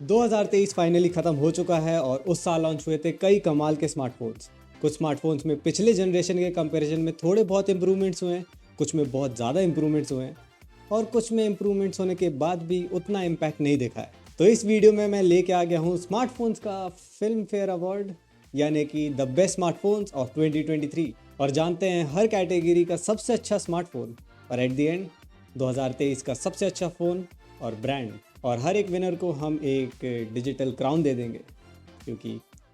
2023 finally खत्म हो चुका है और उस साल लॉन्च हुए थे कई कमाल के स्मार्टफोन्स। कुछ स्मार्टफोन्स में पिछले जनरेशन के कंपैरिजन में थोड़े बहुत इंप्रूवमेंट्स हुए हैं, कुछ में बहुत ज़्यादा इंप्रूवमेंट्स हुए हैं और कुछ में इंप्रूवमेंट्स होने के बाद भी उतना इम्पैक्ट नहीं देखा है। तो इस वीडियो में मैं लेके आ गया हूँ स्मार्टफोन्स का फिल्म फेयर अवार्ड, यानी कि द बेस्ट स्मार्टफोन्स ऑफ 2023, और जानते हैं हर कैटेगरी का सबसे अच्छा स्मार्टफोन और एट द एंड 2023 का सबसे अच्छा फ़ोन और ब्रांड। और हर एक विनर को हम एक डिजिटल क्राउन दे देंगे, क्योंकि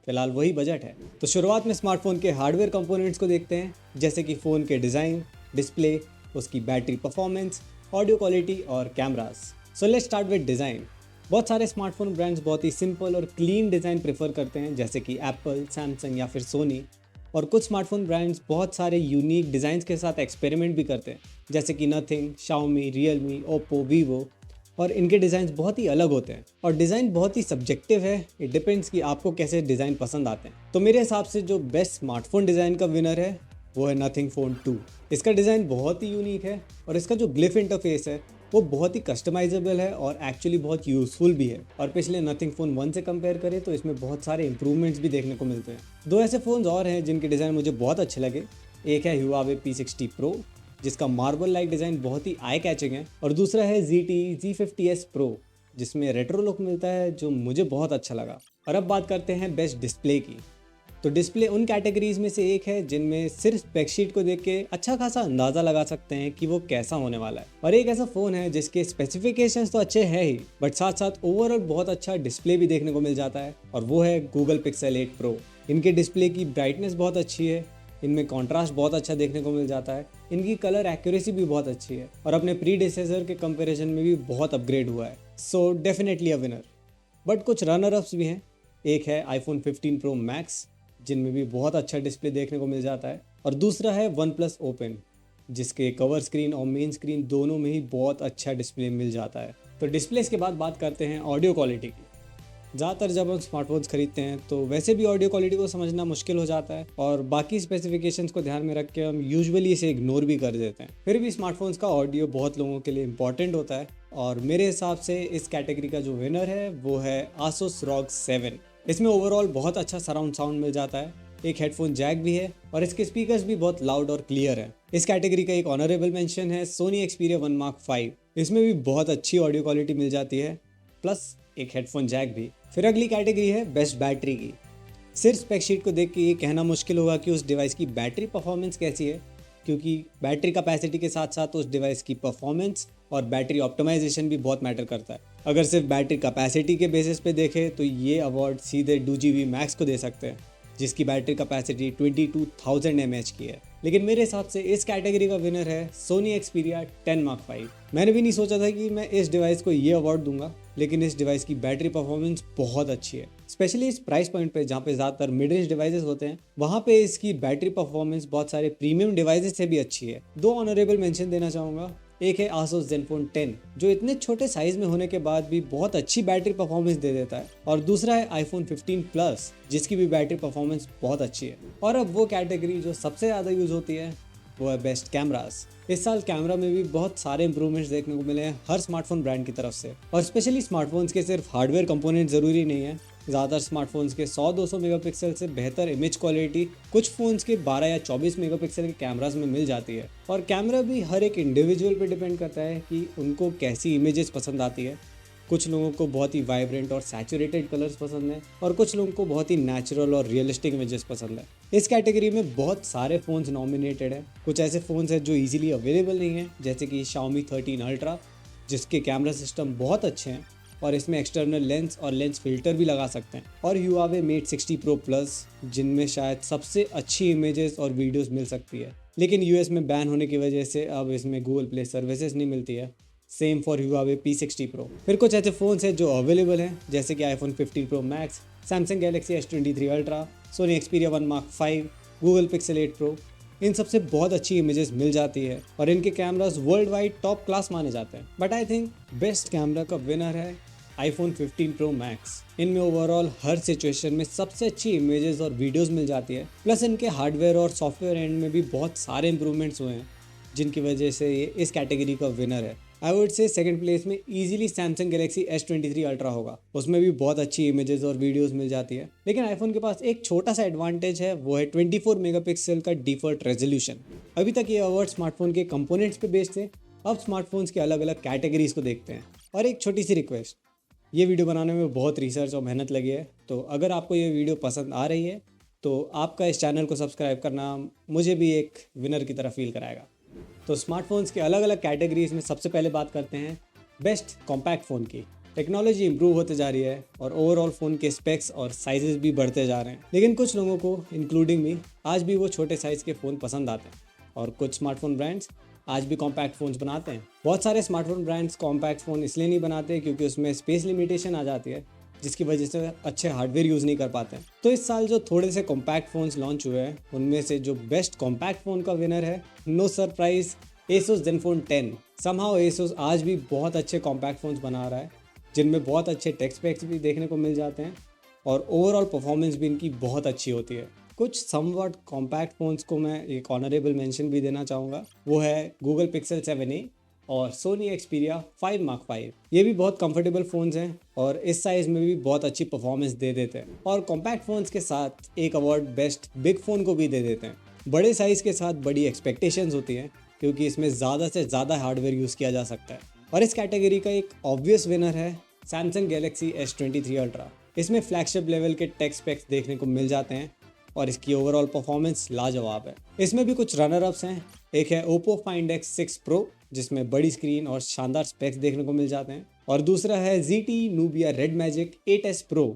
फ़िलहाल वही बजट है। तो शुरुआत में स्मार्टफोन के हार्डवेयर कंपोनेंट्स को देखते हैं, जैसे कि फ़ोन के डिज़ाइन, डिस्प्ले, उसकी बैटरी परफॉर्मेंस, ऑडियो क्वालिटी और cameras. So let's start with design. बहुत सारे स्मार्टफोन ब्रांड्स बहुत ही सिंपल और क्लीन डिज़ाइन प्रेफर करते हैं, जैसे कि एप्पल, सैमसंग या फिर सोनी। और कुछ स्मार्टफोन ब्रांड्स बहुत सारे यूनिक डिज़ाइंस के साथ एक्सपेरिमेंट भी करते हैं, जैसे कि nothing, Xiaomi, Realme, Oppo, Vivo. और इनके डिज़ाइन बहुत ही अलग होते हैं और डिज़ाइन बहुत ही सब्जेक्टिव है। इट डिपेंड्स कि आपको कैसे डिज़ाइन पसंद आते हैं। तो मेरे हिसाब से जो बेस्ट स्मार्टफोन डिज़ाइन का विनर है वो है नथिंग फ़ोन 2। इसका डिज़ाइन बहुत ही यूनिक है और इसका जो ग्लिफ इंटरफेस है वो बहुत ही कस्टमाइजेबल है और एक्चुअली बहुत यूज़फुल भी है। और पिछले नथिंग फ़ोन 1 से कंपेयर करें तो इसमें बहुत सारे इंप्रूवमेंट्स भी देखने को मिलते हैं। दो ऐसे फ़ोन्स और हैं जिनके डिज़ाइन मुझे बहुत अच्छे लगे। एक है Huawei P60 Pro, जिसका मार्बल लाइक डिज़ाइन बहुत ही आई कैचिंग है, और दूसरा है ZTE Z50S Pro, जिसमें रेट्रो लुक मिलता है जो मुझे बहुत अच्छा लगा। और अब बात करते हैं बेस्ट डिस्प्ले की। तो डिस्प्ले उन कैटेगरीज में से एक है जिनमें सिर्फ स्पेकशीट को देख के अच्छा खासा अंदाज़ा लगा सकते हैं कि वो कैसा होने वाला है। और एक ऐसा फ़ोन है जिसके स्पेसिफिकेशंस तो अच्छे हैं ही, बट साथ साथ ओवरऑल बहुत अच्छा डिस्प्ले भी देखने को मिल जाता है, और वो है Google Pixel 8 Pro। इनके डिस्प्ले की ब्राइटनेस बहुत अच्छी है, इनमें कॉन्ट्रास्ट बहुत अच्छा देखने को मिल जाता है, इनकी कलर एक्यूरेसी भी बहुत अच्छी है और अपने प्रीडिसेसर के कंपैरिजन में भी बहुत अपग्रेड हुआ है। So definitely a winner. But कुछ रनर अप्स भी हैं। एक है iPhone 15 Pro Max, जिनमें भी बहुत अच्छा डिस्प्ले देखने को मिल जाता है, और दूसरा है OnePlus Open, जिसके कवर स्क्रीन और मेन स्क्रीन दोनों में ही बहुत अच्छा डिस्प्ले मिल जाता है। तो डिस्प्लेस के बाद बात करते हैं ऑडियो क्वालिटी की। ज़्यादातर जब हम स्मार्टफोन्स खरीदते हैं तो वैसे भी ऑडियो क्वालिटी को समझना मुश्किल हो जाता है और बाकी स्पेसिफिकेशंस को ध्यान में रख के हम यूजुअली इसे इग्नोर भी कर देते हैं। फिर भी स्मार्टफोन्स का ऑडियो बहुत लोगों के लिए इंपॉर्टेंट होता है, और मेरे हिसाब से इस कैटेगरी का जो विनर है वो है Asus ROG 7। इसमें ओवरऑल बहुत अच्छा सराउंड साउंड मिल जाता है, एक हेडफोन जैक भी है और इसके स्पीकर्स भी बहुत लाउड और क्लियर है। इस कैटेगरी का एक ऑनरेबल मेंशन है Sony Xperia 1 Mark 5। इसमें भी बहुत अच्छी ऑडियो क्वालिटी मिल जाती है, प्लस एक हेडफोन जैक भी। फिर अगली कैटेगरी है बेस्ट बैटरी की। सिर्फ स्पेकशीट को देख के ये कहना मुश्किल होगा कि उस डिवाइस की बैटरी परफॉर्मेंस कैसी है, क्योंकि बैटरी कैपेसिटी के साथ साथ उस डिवाइस की परफॉर्मेंस और बैटरी ऑप्टिमाइजेशन भी बहुत मैटर करता है। अगर सिर्फ बैटरी कैपेसिटी के बेसिस पे देखें तो ये अवार्ड सीधे 2GB Max को दे सकते हैं, जिसकी बैटरी कैपेसिटी 22,000 mAh की है। लेकिन मेरे हिसाब से इस कैटेगरी का विनर है Sony Xperia 10 Mark 5। मैंने भी नहीं सोचा था कि मैं इस डिवाइस को ये अवार्ड दूंगा, लेकिन इस डिवाइस की बैटरी परफॉर्मेंस बहुत अच्छी है, स्पेशली इस प्राइस पॉइंट पे जहाँ पे ज़्यादातर मिड रेंज डिवाइसेस होते हैं। वहाँ पे इसकी बैटरी परफॉर्मेंस बहुत सारे प्रीमियम डिवाइसेस से भी अच्छी है। दो ऑनरेबल मेंशन देना चाहूँगा। एक है Asus Zenfone 10, जो इतने छोटे साइज में होने के बाद भी बहुत अच्छी बैटरी परफॉर्मेंस दे देता है, और दूसरा है iPhone 15 Plus, जिसकी भी बैटरी परफॉर्मेंस बहुत अच्छी है। और अब वो कैटेगरी जो सबसे ज़्यादा यूज़ होती है वो है बेस्ट कैमरास। इस साल कैमरा में भी बहुत सारे इंप्रूवमेंट्स देखने को मिले हैं हर स्मार्टफोन ब्रांड की तरफ से, और स्पेशली स्मार्टफोन्स के सिर्फ हार्डवेयर कंपोनेंट ज़रूरी नहीं है। ज़्यादातर स्मार्टफोन्स के 100-200 मेगापिक्सल से बेहतर इमेज क्वालिटी कुछ फ़ोन्स के 12 या 24 मेगापिक्सल के कैमरास में मिल जाती है। और कैमरा भी हर एक इंडिविजुअल पे डिपेंड करता है कि उनको कैसी इमेजेस पसंद आती है। कुछ लोगों को बहुत ही वाइब्रेंट और सैचुरेटेड कलर्स पसंद है, और कुछ लोगों को बहुत ही नेचुरल और रियलिस्टिक इमेजेस पसंद है। इस कैटेगरी में बहुत सारे फ़ोन्स नॉमिनेटेड हैं। कुछ ऐसे फ़ोन्स हैं जो इजीली अवेलेबल नहीं हैं, जैसे कि Xiaomi 13 Ultra, जिसके कैमरा सिस्टम बहुत अच्छे हैं और इसमें एक्सटर्नल लेंस और लेंस फिल्टर भी लगा सकते हैं, और Huawei Mate 60 Pro Plus, जिनमें शायद सबसे अच्छी इमेजेस और वीडियोस मिल सकती है। लेकिन यूएस में बैन होने की वजह से अब इसमें Google Play सर्विसेज नहीं मिलती है। Same for Huawei P60 Pro। फिर कुछ ऐसे फ़ोन्स हैं जो अवेलेबल हैं, जैसे कि iPhone 15 Pro Max, Samsung Galaxy S23 Ultra, Sony Xperia 1 Mark 5, Google Pixel 8 Pro। इन सबसे बहुत अच्छी इमेजेस मिल जाती है और इनके cameras world wide top class माने जाते हैं। But I think best camera का विनर है iPhone 15 Pro Max। इनमें ओवरऑल हर सिचुएशन में सबसे अच्छी इमेजेस और वीडियोस मिल जाती है, प्लस इनके हार्डवेयर और सॉफ्टवेयर एंड में भी बहुत सारे इंप्रूवमेंट्स हुए हैं, जिनकी वजह से ये इस कैटेगरी का विनर है। I would say second place में easily Samsung Galaxy S23 ultra होगा। उसमें भी बहुत अच्छी इमेजेस और वीडियोस मिल जाती है। लेकिन आईफोन के पास एक छोटा सा एडवांटेज है, वो है 24 मेगापिक्सल का डिफॉल्ट रेजोल्यूशन। अभी तक ये अवार्ड स्मार्टफोन के कंपोनेंट्स पे बेस्ड थे, अब स्मार्टफोन्स के अलग अलग कैटेगरीज को देखते हैं। और एक छोटी सी रिक्वेस्ट, ये वीडियो बनाने में बहुत रिसर्च और मेहनत लगी है, तो अगर आपको ये वीडियो पसंद आ रही है तो आपका इस चैनल को सब्सक्राइब करना मुझे भी एक विनर की तरह फील कराएगा। तो स्मार्टफोन्स के अलग अलग कैटेगरीज में सबसे पहले बात करते हैं बेस्ट कॉम्पैक्ट फ़ोन की। टेक्नोलॉजी इंप्रूव होते जा रही है और ओवरऑल फ़ोन के स्पेक्स और साइजेस भी बढ़ते जा रहे हैं, लेकिन कुछ लोगों को इंक्लूडिंग मी आज भी वो छोटे साइज़ के फ़ोन पसंद आते हैं। और कुछ स्मार्टफोन ब्रांड्स आज भी कॉम्पैक्ट फ़ोन्स बनाते हैं। बहुत सारे स्मार्टफोन ब्रांड्स कॉम्पैक्ट फ़ोन इसलिए नहीं बनाते क्योंकि उसमें स्पेस लिमिटेशन आ जाती है, जिसकी वजह से अच्छे हार्डवेयर यूज़ नहीं कर पाते हैं। तो इस साल जो थोड़े से कॉम्पैक्ट फ़ोन्स लॉन्च हुए हैं, उनमें से जो बेस्ट कॉम्पैक्ट फ़ोन का विनर है, no surprise, Asus Zenfone 10। Somehow Asus आज भी बहुत अच्छे कॉम्पैक्ट फ़ोन्स बना रहा है, जिनमें बहुत अच्छे टेक स्पेक्स भी देखने को मिल जाते हैं और ओवरऑल परफॉर्मेंस भी इनकी बहुत अच्छी होती है। कुछ समवॉट कॉम्पैक्ट फ़ोन्स को मैं एक ऑनरेबल मेंशन भी देना चाहूँगा, वो है Google Pixel 7a और Sony Xperia 5 Mark 5। ये भी बहुत कंफर्टेबल फ़ोन्स हैं और इस साइज़ में भी बहुत अच्छी परफॉर्मेंस दे देते हैं। और कॉम्पैक्ट फ़ोन्स के साथ एक अवार्ड बेस्ट बिग फ़ोन को भी दे देते हैं। बड़े साइज़ के साथ बड़ी एक्सपेक्टेशंस होती हैं क्योंकि इसमें ज़्यादा से ज़्यादा हार्डवेयर यूज़ किया जा सकता है। और इस कैटेगरी का एक ऑब्वियस विनर है सैमसंग गैलेक्सी S23 अल्ट्रा। इसमें फ्लैगशिप लेवल के टेक स्पेक्स देखने को मिल जाते हैं और इसकी ओवरऑल परफॉर्मेंस लाजवाब है। इसमें भी कुछ रनर अप्स हैं। एक है Oppo Find X6 Pro, जिसमें बड़ी स्क्रीन और शानदार स्पेक्स देखने को मिल जाते हैं, और दूसरा है ZTE Nubia Red Magic 8S Pro।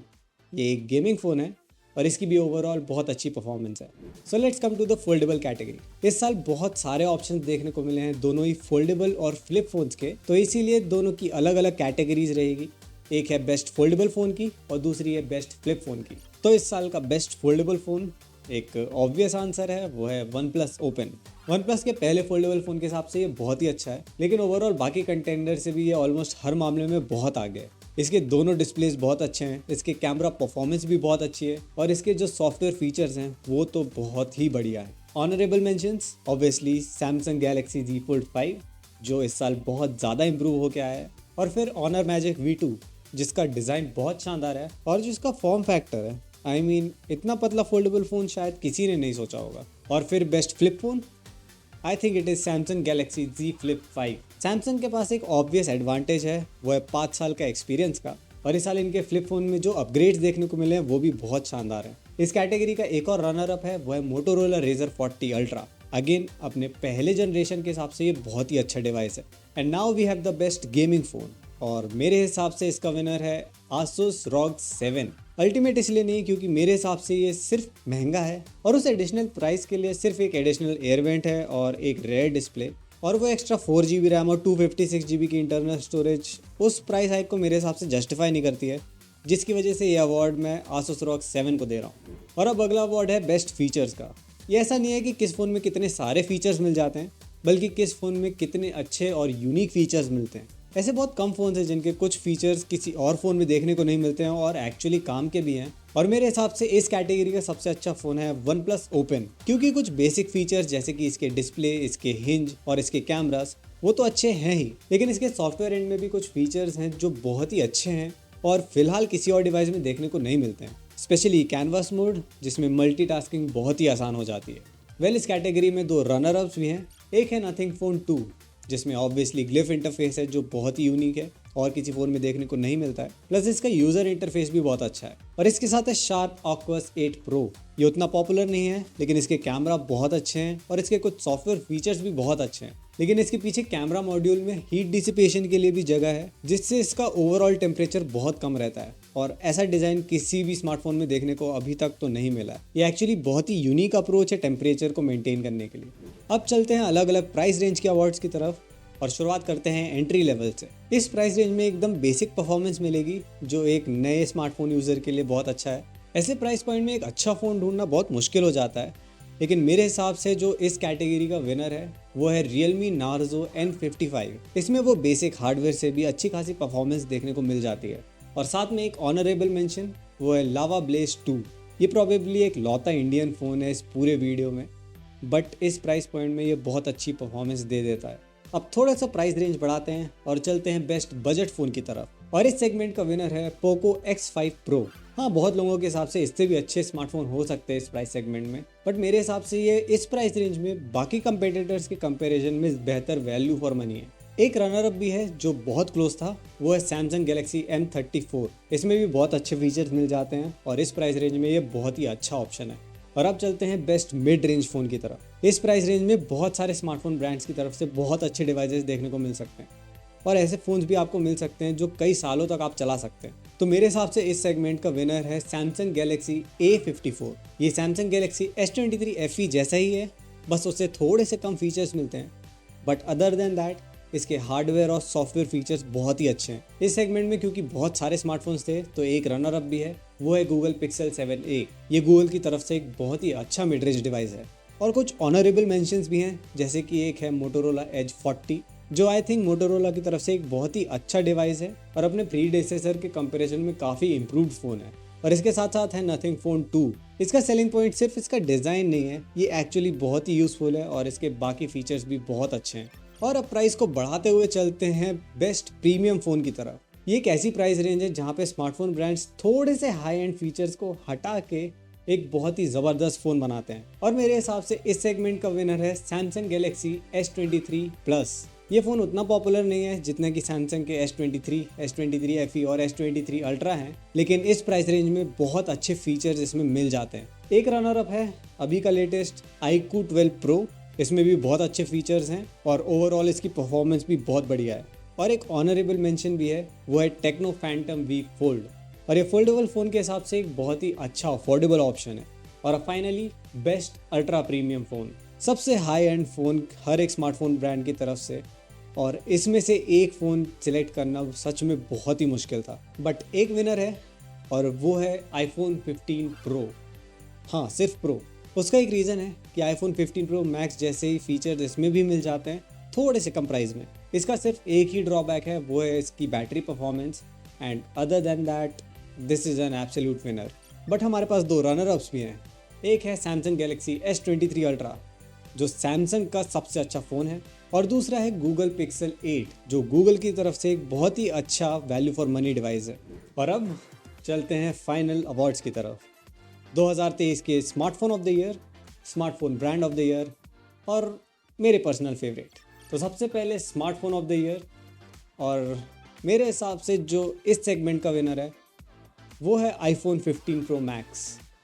ये एक गेमिंग फ़ोन है और इसकी भी ओवरऑल बहुत अच्छी परफॉर्मेंस है। So let's come to the foldable category. इस साल बहुत सारे ऑप्शंस देखने को मिले हैं, दोनों ही फोल्डेबल और फ्लिप फोन्स के, तो इसीलिए दोनों की अलग अलग कैटेगरीज रहेगी। एक है बेस्ट फोल्डेबल फ़ोन की और दूसरी है बेस्ट फ्लिप फ़ोन की। तो इस साल का बेस्ट फोल्डेबल फ़ोन एक ऑब्वियस आंसर है, वो है OnePlus Open। OnePlus के पहले फोल्डेबल फ़ोन के हिसाब से ये बहुत ही अच्छा है, लेकिन ओवरऑल बाकी कंटेंडर से भी ये ऑलमोस्ट हर मामले में बहुत आगे है। इसके दोनों डिस्प्लेस बहुत अच्छे हैं, इसके कैमरा परफॉर्मेंस भी बहुत अच्छी है और इसके जो सॉफ्टवेयर फीचर्स हैं वो तो बहुत ही बढ़िया है। Honourable mentions obviously Samsung Galaxy Z Fold 5, जो इस साल बहुत ज़्यादा इंप्रूव हो गया है, और फिर Honor Magic V2, जिसका डिज़ाइन बहुत शानदार है और जिसका फॉर्म फैक्टर है, आई मीन इतना पतला फोल्डेबल फ़ोन शायद किसी ने नहीं सोचा होगा। और फिर best flip phone, I think it is Samsung Galaxy Z Flip 5। Samsung के पास एक ऑब्वियस एडवांटेज है, वो है 5 साल का एक्सपीरियंस का, और इस साल इनके फ्लिप फ़ोन में जो अपग्रेड्स देखने को मिले हैं वो भी बहुत शानदार है। इस कैटेगरी का एक और रनर अप है, वो है Motorola Razr 40 Ultra। अगेन अपने पहले जनरेशन के हिसाब से ये बहुत ही अच्छा डिवाइस है। And now we have the best gaming phone, और मेरे हिसाब से इसका विनर है Asus ROG 7। अल्टीमेट इसलिए नहीं क्योंकि मेरे हिसाब से ये सिर्फ महंगा है और उस एडिशनल प्राइस के लिए सिर्फ एक एडिशनल एयर वेंट है और एक रेयर डिस्प्ले, और वो एक्स्ट्रा 4GB रैम और 256GB की इंटरनल स्टोरेज उस प्राइस हाइक को मेरे हिसाब से जस्टिफाई नहीं करती है, जिसकी वजह से ये अवार्ड मैं Asus ROG 7 को दे रहा हूँ। और अब अगला अवार्ड है बेस्ट फीचर्स का। ये ऐसा नहीं है कि किस फ़ोन में कितने सारे फीचर्स मिल जाते हैं, बल्कि किस फ़ोन में कितने अच्छे और यूनिक फीचर्स मिलते हैं। ऐसे बहुत कम फ़ोन्स हैं जिनके कुछ फीचर्स किसी और फ़ोन में देखने को नहीं मिलते हैं और एक्चुअली काम के भी हैं, और मेरे हिसाब से इस कैटेगरी का सबसे अच्छा फ़ोन है OnePlus Open, क्योंकि कुछ बेसिक फीचर्स जैसे कि इसके डिस्प्ले, इसके हिंज और इसके कैमरास वो तो अच्छे हैं ही, लेकिन इसके सॉफ्टवेयर एंड में भी कुछ फीचर्स हैं जो बहुत ही अच्छे हैं और फिलहाल किसी और डिवाइस में देखने को नहीं मिलते हैं। स्पेशली कैनवास मोड, जिसमें मल्टीटास्किंग बहुत ही आसान हो जाती है। इस कैटेगरी में 2 रनर अप्स भी हैं। एक है Nothing Phone 2, जिसमें ऑब्वियसली ग्लिफ इंटरफेस है जो बहुत ही यूनिक है और किसी फ़ोन में देखने को नहीं मिलता है, प्लस इसका यूज़र इंटरफेस भी बहुत अच्छा है। और इसके साथ है Sharp Aquos 8 Pro। ये उतना पॉपुलर नहीं है, लेकिन इसके कैमरा बहुत अच्छे हैं और इसके कुछ सॉफ्टवेयर फीचर्स भी बहुत अच्छे हैं, लेकिन इसके पीछे कैमरा मॉड्यूल में हीट डिसिपेशन के लिए भी जगह है, जिससे इसका ओवरऑल टेम्परेचर बहुत कम रहता है, और ऐसा डिज़ाइन किसी भी स्मार्टफोन में देखने को अभी तक तो नहीं मिला है। ये एक्चुअली बहुत ही यूनिक अप्रोच है टेम्परेचर को मेंटेन करने के लिए। अब चलते हैं अलग अलग प्राइस रेंज के अवार्ड्स की तरफ और शुरुआत करते हैं एंट्री लेवल से। इस प्राइस रेंज में एकदम बेसिक परफॉर्मेंस मिलेगी जो एक नए स्मार्टफोन यूज़र के लिए बहुत अच्छा है। ऐसे प्राइस पॉइंट में एक अच्छा फ़ोन ढूंढना बहुत मुश्किल हो जाता है, लेकिन मेरे हिसाब से जो इस कैटेगरी का विनर है वो है Realme Narzo N55। इसमें वो बेसिक हार्डवेयर से भी अच्छी खासी परफॉर्मेंस देखने को मिल जाती है। और साथ में एक ऑनरेबल मेंशन, वो है Lava Blaze 2। ये प्रॉबेबली एक लौता इंडियन फ़ोन है इस पूरे वीडियो में, बट इस प्राइस पॉइंट में ये बहुत अच्छी परफॉर्मेंस दे देता है। अब थोड़ा सा प्राइस रेंज बढ़ाते हैं और चलते हैं बेस्ट बजट फ़ोन की तरफ, और इस सेगमेंट का विनर है पोको X5 Pro। हाँ, बहुत लोगों के हिसाब से इससे भी अच्छे स्मार्टफोन हो सकते हैं इस प्राइस सेगमेंट में, बट मेरे हिसाब से ये इस प्राइस रेंज में बाकी कंपेटिटर्स के कंपैरिजन में बेहतर वैल्यू फॉर मनी है। एक रनर अप भी है जो बहुत क्लोज था, वो है सैमसंग गैलेक्सी M34। इसमें भी बहुत अच्छे फीचर्स मिल जाते हैं और इस प्राइस रेंज में ये बहुत ही अच्छा ऑप्शन है। और अब चलते हैं बेस्ट मिड रेंज फ़ोन की तरफ। इस प्राइस रेंज में बहुत सारे स्मार्टफोन ब्रांड्स की तरफ से बहुत अच्छे डिवाइसेस देखने को मिल सकते हैं, और ऐसे फ़ोन्स भी आपको मिल सकते हैं जो कई सालों तक आप चला सकते हैं। तो मेरे हिसाब से इस सेगमेंट का विनर है सैमसंग गैलेक्सी A54। ये सैमसंग गैलेक्सी S23 FE जैसा ही है, बस उससे थोड़े से कम फीचर्स मिलते हैं, बट अदर देन दैट इसके हार्डवेयर और सॉफ्टवेयर फीचर्स बहुत ही अच्छे हैं। इस सेगमेंट में क्योंकि बहुत सारे स्मार्टफोन्स थे, तो एक रनर अप भी है, वो है गूगल पिक्सल 7a। ये गूगल की तरफ से एक बहुत ही अच्छा मिड रेंज डिवाइस है। और कुछ ऑनरेबल मेंशंस भी हैं, जैसे कि एक है मोटोरोला एज 40, जो आई थिंक मोटोरोला की तरफ से एक बहुत ही अच्छा डिवाइस है और अपने प्रीडेसेसर के कंपैरिजन में काफ़ी इम्प्रूव्ड फ़ोन है। और इसके साथ साथ है नथिंग फ़ोन 2। इसका सेलिंग पॉइंट सिर्फ इसका डिज़ाइन नहीं है, ये एक्चुअली बहुत ही यूज़फुल है और इसके बाकी फीचर्स भी बहुत अच्छे हैं। और अब प्राइस को बढ़ाते हुए चलते हैं बेस्ट प्रीमियम फ़ोन की तरफ। ये एक ऐसी प्राइस रेंज है जहाँ पे स्मार्टफोन ब्रांड्स थोड़े से हाई एंड फीचर्स को हटा के एक बहुत ही ज़बरदस्त फ़ोन बनाते हैं, और मेरे हिसाब से इस सेगमेंट का विनर है सैमसंग गैलेक्सी S23 Plus। ये फ़ोन उतना पॉपुलर नहीं है जितना कि सैमसंग के S23, S23 FE और S23 Ultra हैं, लेकिन इस प्राइस रेंज में बहुत अच्छे फीचर्स इसमें मिल जाते हैं। एक रनर अप है अभी का लेटेस्ट iQOO 12 Pro। इसमें भी बहुत अच्छे फीचर्स हैं और ओवरऑल इसकी परफॉर्मेंस भी बहुत बढ़िया है। और एक ऑनरेबल मेंशन भी है, वो है टेक्नो फैंटम V Fold, और ये फोल्डेबल फ़ोन के हिसाब से एक बहुत ही अच्छा अफोर्डेबल ऑप्शन है। और अब finally best ultra premium phone, सबसे हाई एंड फ़ोन हर एक स्मार्टफोन ब्रांड की तरफ से, और इसमें से एक फ़ोन सिलेक्ट करना सच में बहुत ही मुश्किल था, बट एक विनर है और वो है iPhone 15 Pro। हाँ, सिर्फ प्रो। उसका एक रीज़न है कि iPhone 15 Pro Max जैसे ही फीचर्स इसमें भी मिल जाते हैं थोड़े से कम प्राइस में। इसका सिर्फ एक ही ड्रॉबैक है, वो है इसकी battery performance, and other than that this is an absolute winner. But हमारे पास दो रनर अप्स भी हैं। एक है सैमसंग गैलेक्सी S23 Ultra, जो सैमसंग का सबसे अच्छा फ़ोन है, और दूसरा है गूगल पिक्सल 8, जो गूगल की तरफ से एक बहुत ही अच्छा वैल्यू फॉर मनी डिवाइस है। और अब चलते हैं फाइनल अवार्ड्स की तरफ। 2023 के smartphone of the year, smartphone brand of the year और मेरे पर्सनल फेवरेट। तो सबसे पहले स्मार्टफोन ऑफ द ईयर, और मेरे हिसाब से जो इस सेगमेंट का विनर है वो है iPhone 15 Pro Max।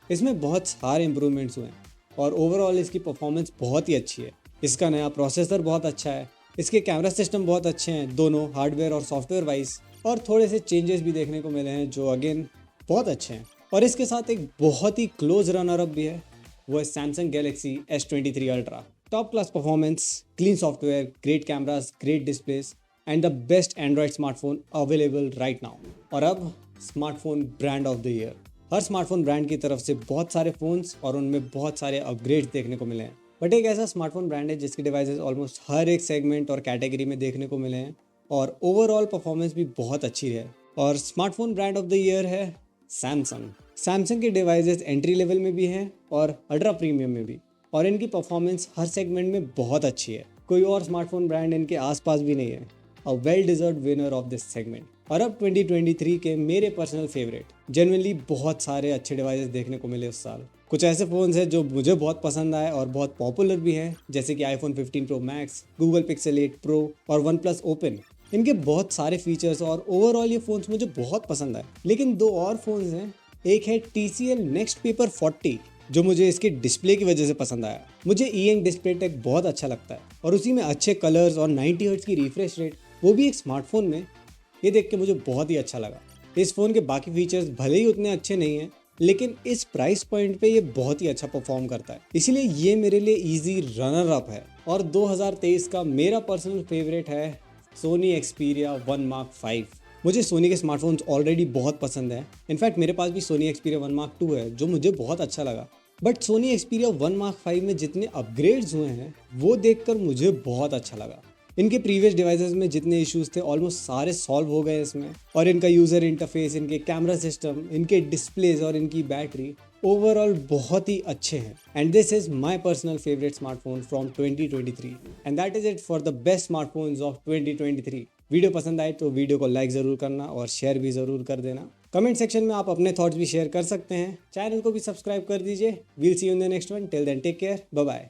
इसमें बहुत सारे इम्प्रूवमेंट्स हुए हैं और ओवरऑल इसकी परफॉर्मेंस बहुत ही अच्छी है। इसका नया प्रोसेसर बहुत अच्छा है, इसके कैमरा सिस्टम बहुत अच्छे हैं, दोनों हार्डवेयर और सॉफ्टवेयर वाइज, और थोड़े से चेंजेस भी देखने को मिले हैं जो अगेन बहुत अच्छे हैं। और इसके साथ एक बहुत ही क्लोज रनर अप भी है, वो है Samsung Galaxy S23 Ultra। Top class performance, clean software, great cameras, great displace and the best Android smartphone available right now. और अब smartphone brand of the year. Her smartphone brand की तरफ से बहुत सारे फ़ोन्स और उनमें बहुत सारे अपग्रेड्स देखने को मिले हैं, बट एक ऐसा स्मार्टफोन ब्रांड है जिसके डिवाइसेस ऑलमोस्ट हर एक सेगमेंट और कैटेगरी में देखने को मिले हैं और ओवरऑल परफॉर्मेंस भी बहुत अच्छी है। और smartphone brand of the year है सैमसंग। सैमसंग के डिवाइसेस एंट्री लेवल में भी हैं और अल्ट्रा प्रीमियम में भी, और इनकी परफॉर्मेंस हर सेगमेंट में बहुत अच्छी है। कोई और स्मार्टफोन ब्रांड इनके आसपास भी नहीं है। A well deserved winner of this segment. और अब 2023 के मेरे पर्सनल फेवरेट, जेन्युइनली बहुत सारे अच्छे डिवाइसेस देखने को मिले उस साल। कुछ ऐसे फ़ोन्स हैं जो मुझे बहुत पसंद आए और बहुत पॉपुलर भी हैं, जैसे कि iPhone 15 Pro Max, Google Pixel 8 Pro और OnePlus Open। इनके बहुत सारे फीचर्स और ओवरऑल ये फ़ोन्स मुझे बहुत पसंद आए। लेकिन दो और फ़ोन्स हैं, एक है TCL Next Paper 40, जो मुझे इसके डिस्प्ले की वजह से पसंद आया। मुझे ई-इंक डिस्प्ले टेक बहुत अच्छा लगता है और उसी में अच्छे कलर्स और 90 हर्ट्ज की रिफ्रेश रेट, वो भी एक स्मार्टफोन में, ये देख के मुझे बहुत ही अच्छा लगा। इस फ़ोन के बाकी फीचर्स भले ही उतने अच्छे नहीं हैं, लेकिन इस प्राइस पॉइंट पे ये बहुत ही अच्छा परफॉर्म करता है, इसीलिए ये मेरे लिए इजी रनर अप है। और 2023 का मेरा पर्सनल फेवरेट है सोनी Xperia 1 Mark 5। मुझे सोनी के स्मार्टफोन्स ऑलरेडी बहुत पसंद है। इनफैक्ट मेरे पास भी सोनी Xperia 1 Mark 2 है, जो मुझे बहुत अच्छा लगा। बट सोनी Xperia 1 Mark 5 में जितने अपग्रेड्स हुए हैं वो देखकर मुझे बहुत अच्छा लगा। इनके प्रीवियस डिवाइसेस में जितने इश्यूज थे ऑलमोस्ट सारे सॉल्व हो गए इसमें, और इनका यूज़र इंटरफेस, इनके कैमरा सिस्टम, इनके डिस्प्लेज और इनकी बैटरी ओवरऑल बहुत ही अच्छे हैं। And this is my personal favourite smartphone from 2023 and that is it for the best smartphones of 2023। Video पसंद आए तो वीडियो को लाइक ज़रूर करना और शेयर भी ज़रूर कर देना। कमेंट सेक्शन में आप अपने थॉट्स भी शेयर कर सकते हैं। चैनल को भी सब्सक्राइब कर दीजिए। We'll see you in the next one. Till then take care, bye bye.